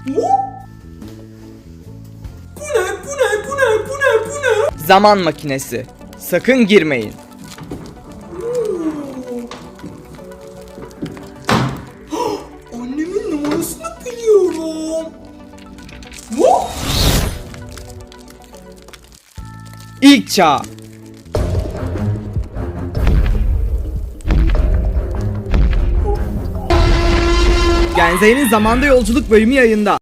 Bu ne? Zaman makinesi. Sakın girmeyin. Annemin numarasını biliyorum. İlk çağ. Genze'nin zamanda yolculuk bölümü yayında.